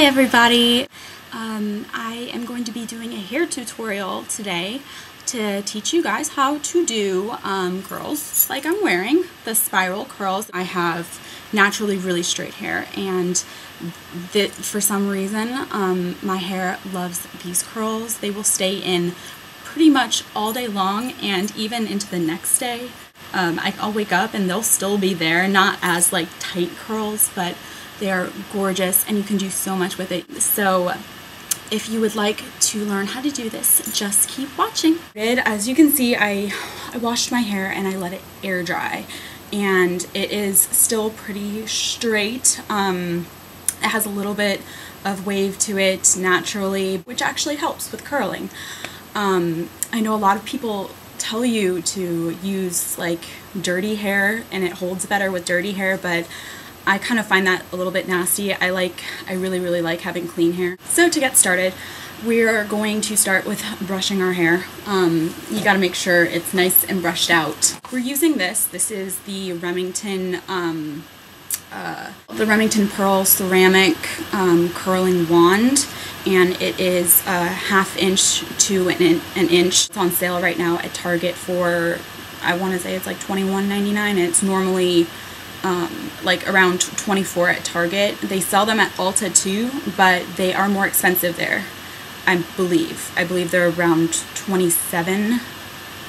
Hi everybody! I am going to be doing a hair tutorial today to teach you guys how to do curls like I'm wearing, the spiral curls. I have naturally really straight hair, and for some reason my hair loves these curls. They will stay in pretty much all day long and even into the next day. I'll wake up and they'll still be there, not as like tight curls, but they are gorgeous and you can do so much with it. So if you would like to learn how to do this, just keep watching. As you can see, I washed my hair and I let it air dry, and it is still pretty straight. It has a little bit of wave to it naturally, which actually helps with curling. I know a lot of people tell you to use like dirty hair and it holds better with dirty hair, but I kind of find that a little bit nasty. I really like having clean hair. So to get started, we're going to start with brushing our hair. You got to make sure it's nice and brushed out. We're using this. This is the Remington Pearl ceramic curling wand, and it is a 1/2 inch to an inch. It's on sale right now at Target for, I want to say it's like $21.99, and it's normally like around $24 at Target. They sell them at Ulta too, but they are more expensive there, I believe. I believe they're around $27.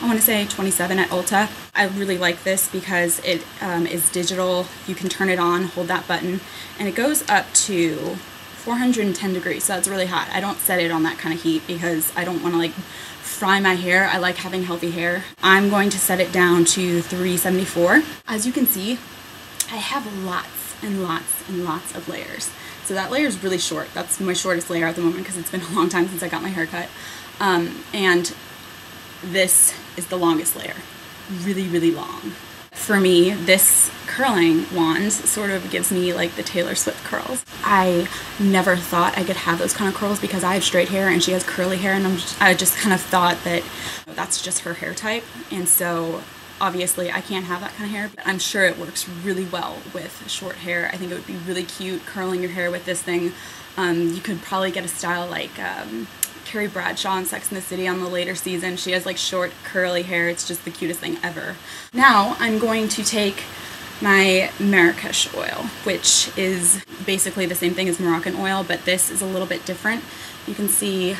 I want to say $27 at Ulta. I really like this because it is digital. You can turn it on, hold that button, and it goes up to 410 degrees, so that's really hot. I don't set it on that kind of heat because I don't want to like fry my hair. I like having healthy hair. I'm going to set it down to 374. As you can see, I have lots and lots and lots of layers. So that layer is really short. That's my shortest layer at the moment because it's been a long time since I got my hair cut. And this is the longest layer. Really long. For me, this curling wand sort of gives me like the Taylor Swift curls. I never thought I could have those kind of curls because I have straight hair and she has curly hair, and I just kind of thought that that's just her hair type, and so obviously I can't have that kind of hair, but I'm sure it works really well with short hair. I think it would be really cute curling your hair with this thing. You could probably get a style like Carrie Bradshaw in Sex and the City on the later season. She has like short curly hair. It's just the cutest thing ever. Now I'm going to take my Marrakesh oil, which is basically the same thing as Moroccan oil, but this is a little bit different. You can see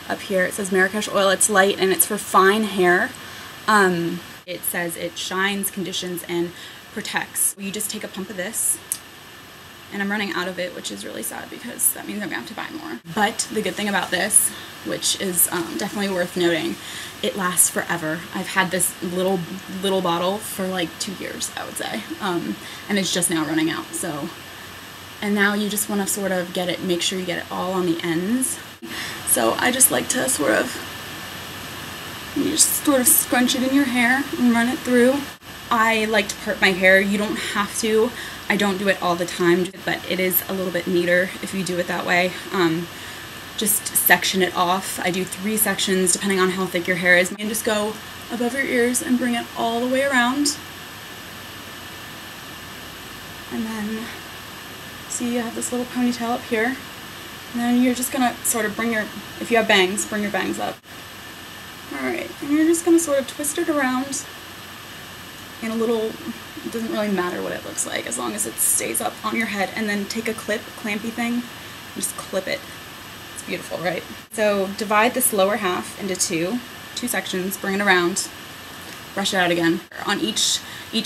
up here it says Marrakesh oil. It's light and it's for fine hair. It says it shines, conditions, and protects. You just take a pump of this, and I'm running out of it, which is really sad because that means I'm gonna have to buy more. But the good thing about this, which is definitely worth noting, it lasts forever. I've had this little bottle for like 2 years, I would say, and it's just now running out. So, and now you just want to sort of get it, make sure you get it all on the ends. So I just like to you just sort of scrunch it in your hair and run it through. I like to part my hair. You don't have to. I don't do it all the time, but it is a little bit neater if you do it that way. Just section it off. I do 3 sections depending on how thick your hair is. And just go above your ears and bring it all the way around. And then, see, you have this little ponytail up here. And then you're just gonna sort of if you have bangs, bring your bangs up. Alright, and you're just going to sort of twist it around in a little, it doesn't really matter what it looks like as long as it stays up on your head, and then take a clampy thing, and just clip it. It's beautiful, right? So divide this lower half into two sections, bring it around, brush it out again. On each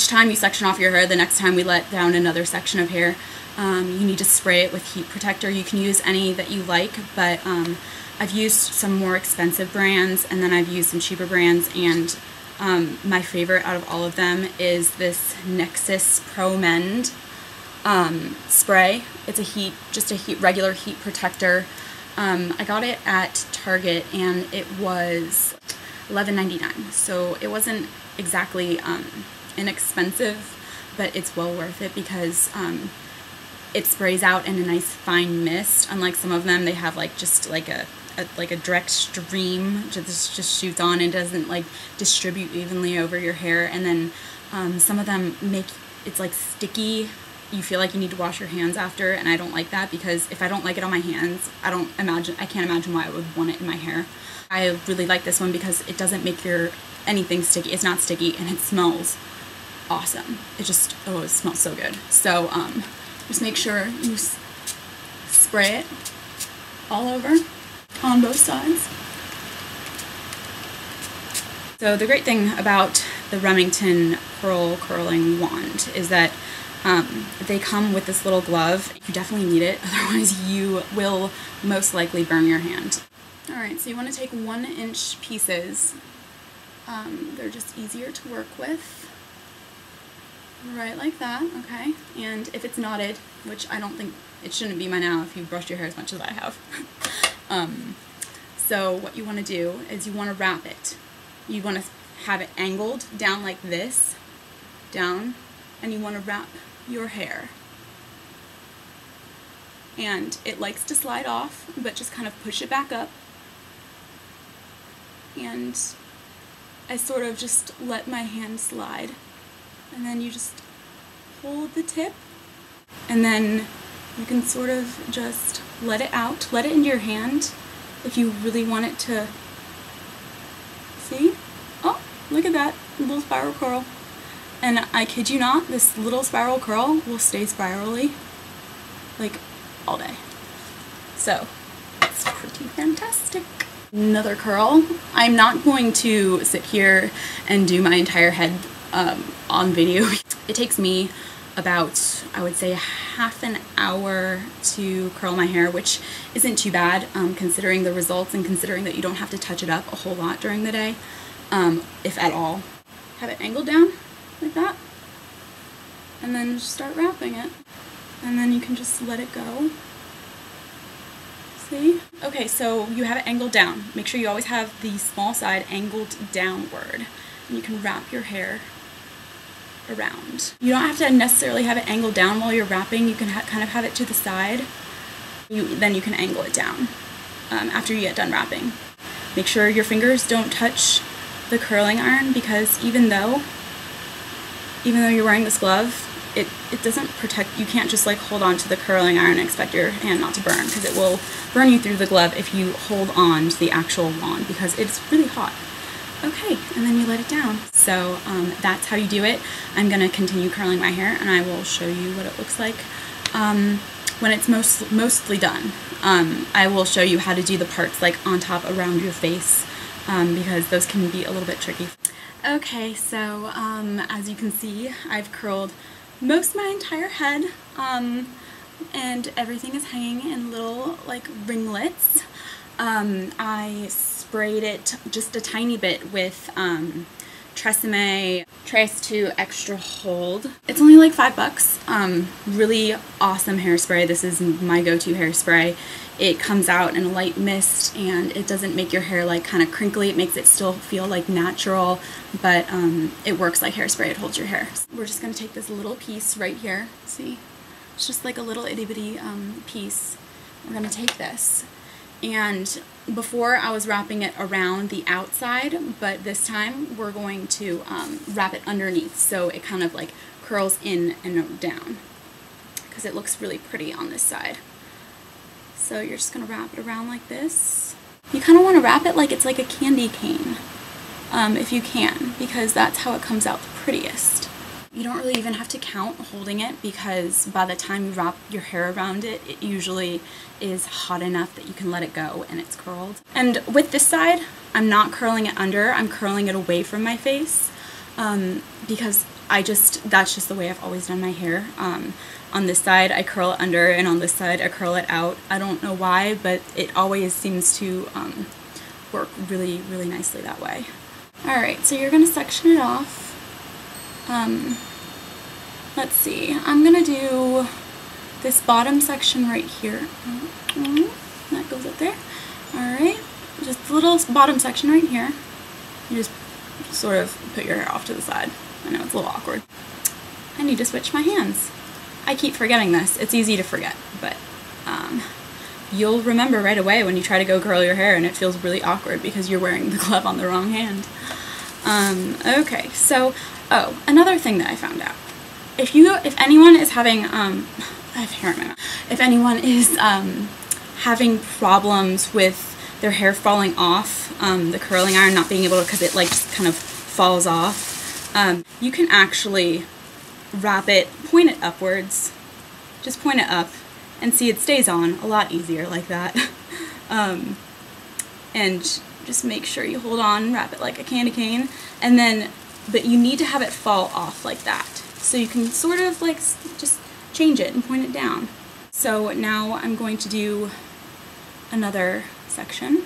time you section off your hair, the next time we let down another section of hair, you need to spray it with heat protector. You can use any that you like, but I've used some more expensive brands, and then I've used some cheaper brands, and my favorite out of all of them is this Nexxus Pro Mend spray. It's a regular heat protector. I got it at Target and it was $11.99, so it wasn't exactly inexpensive, but it's well worth it because it sprays out in a nice fine mist. Unlike some of them, they have like just like a direct stream just shoots on and doesn't like distribute evenly over your hair. And then some of them it's like sticky you feel like you need to wash your hands after, and I don't like that because if I don't like it on my hands, I can't imagine why I would want it in my hair. I really like this one because it doesn't make anything sticky. It's not sticky, and it smells awesome. It smells so good. So just make sure you spray it all over on both sides. So the great thing about the Remington curling wand is that they come with this little glove. You definitely need it, otherwise you will most likely burn your hand. Alright, so you want to take 1-inch pieces. They're just easier to work with. Right like that, okay? And if it's knotted, which I don't think it shouldn't be by now if you've brushed your hair as much as I have. So what you want to do is you want to wrap it. You want to have it angled down like this, down, and you want to wrap your hair. And it likes to slide off, but just kind of push it back up. And I sort of just let my hand slide. And then you just hold the tip, and then you can sort of just let it out, let it into your hand if you really want it to. See? Oh, look at that little spiral curl. And I kid you not, this little spiral curl will stay spirally like all day. So it's pretty fantastic. Another curl. I'm not going to sit here and do my entire head on video. It takes me about, I would say, half an hour to curl my hair, which isn't too bad considering the results and considering that you don't have to touch it up a whole lot during the day, if at all. Have it angled down like that, and then just start wrapping it, and then you can just let it go. See? Okay, so you have it angled down. Make sure you always have the small side angled downward, and you can wrap your hair around. You don't have to necessarily have it angled down while you're wrapping. You can kind of have it to the side. Then you can angle it down after you get done wrapping. Make sure your fingers don't touch the curling iron, because even though you're wearing this glove, it doesn't protect. You can't just like hold on to the curling iron and expect your hand not to burn, because it will burn you through the glove if you hold on to the actual wand, because it's really hot. Okay, and then you let it down. So that's how you do it. I'm going to continue curling my hair, and I will show you what it looks like when it's mostly done. I will show you how to do the parts like on top around your face, because those can be a little bit tricky. Okay, so as you can see, I've curled most of my entire head, and everything is hanging in little like ringlets. I sprayed it just a tiny bit with TRESemme Trace 2 Extra Hold. It's only like $5. Really awesome hairspray. This is my go-to hairspray. It comes out in a light mist, and it doesn't make your hair like kind of crinkly. It makes it still feel like natural, but it works like hairspray. It holds your hair. We're just going to take this little piece right here. See? It's just like a little itty-bitty piece. We're going to take this. And before I was wrapping it around the outside, but this time we're going to wrap it underneath, so it kind of like curls in and down, because it looks really pretty on this side. So you're just going to wrap it around like this. You kind of want to wrap it like it's like a candy cane, if you can, because that's how it comes out the prettiest. You don't really even have to count holding it, because by the time you wrap your hair around it, it usually is hot enough that you can let it go and it's curled. And with this side, I'm not curling it under, I'm curling it away from my face, because that's just the way I've always done my hair. On this side, I curl it under, and on this side, I curl it out. I don't know why, but it always seems to work really, really nicely that way. Alright, so you're going to section it off. Let's see, I'm gonna do this bottom section right here. That goes up there. Alright, just the little bottom section right here. You just sort of put your hair off to the side. I know it's a little awkward. I need to switch my hands. I keep forgetting this. It's easy to forget, but you'll remember right away when you try to go curl your hair and it feels really awkward because you're wearing the glove on the wrong hand. Okay, so, oh, another thing that I found out if anyone is having, I have hair in my mouth. If anyone is having problems with their hair falling off, the curling iron not being able to, because it like just kind of falls off, you can actually wrap it, point it upwards, just point it up, and see it stays on a lot easier like that. And just make sure you hold on, wrap it like a candy cane, and then, but you need to have it fall off like that. So you can sort of like just change it and point it down. So now I'm going to do another section.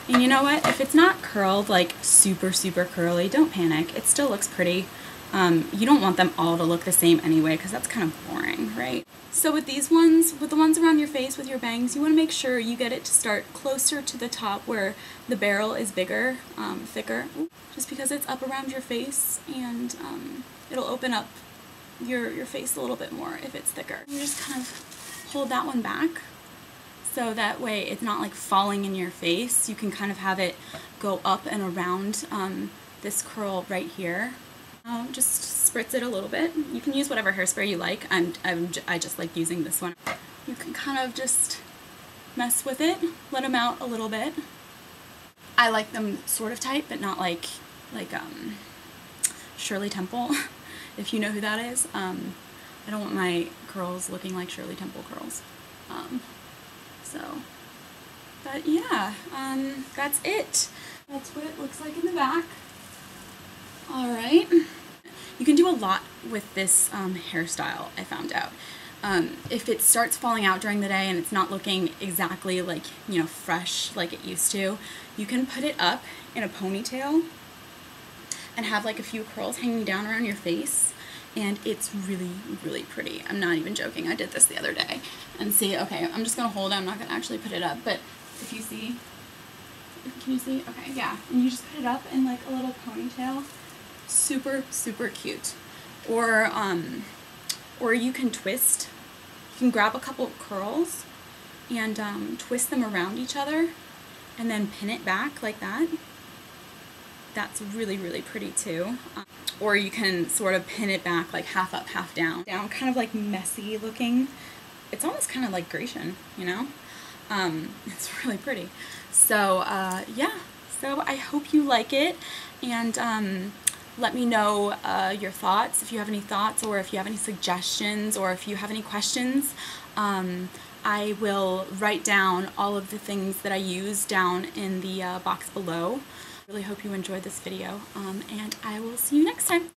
And you know what? If it's not curled, like super curly, don't panic. It still looks pretty. You don't want them all to look the same anyway, because that's kind of boring, right? So with these ones, with the ones around your face with your bangs, you want to make sure you get it to start closer to the top where the barrel is bigger, thicker, just because it's up around your face, and it'll open up your face a little bit more if it's thicker. You just kind of hold that one back, so that way it's not like falling in your face. You can kind of have it go up and around this curl right here. Just spritz it a little bit. You can use whatever hairspray you like. I just like using this one. You can kind of just mess with it, let them out a little bit. I like them sort of tight, but not like Shirley Temple, if you know who that is. I don't want my curls looking like Shirley Temple curls. But yeah, that's it. That's what it looks like in the back. Alright. You can do a lot with this hairstyle, I found out. If it starts falling out during the day and it's not looking exactly like, you know, fresh like it used to, you can put it up in a ponytail and have like a few curls hanging down around your face, and it's really pretty. I'm not even joking. I did this the other day. And see, okay, I'm just gonna hold it. I'm not gonna actually put it up, but if you see, can you see? Okay, yeah. And you just put it up in like a little ponytail. Super cute. Or you can twist. You can grab a couple of curls and twist them around each other and then pin it back like that. That's really pretty too. Or you can sort of pin it back like half up, half down. Kind of like messy looking. It's almost kind of like Grecian, you know? It's really pretty. So yeah, so I hope you like it, and let me know your thoughts, if you have any thoughts, or if you have any suggestions, or if you have any questions. I will write down all of the things that I use down in the box below. Really hope you enjoyed this video, and I will see you next time.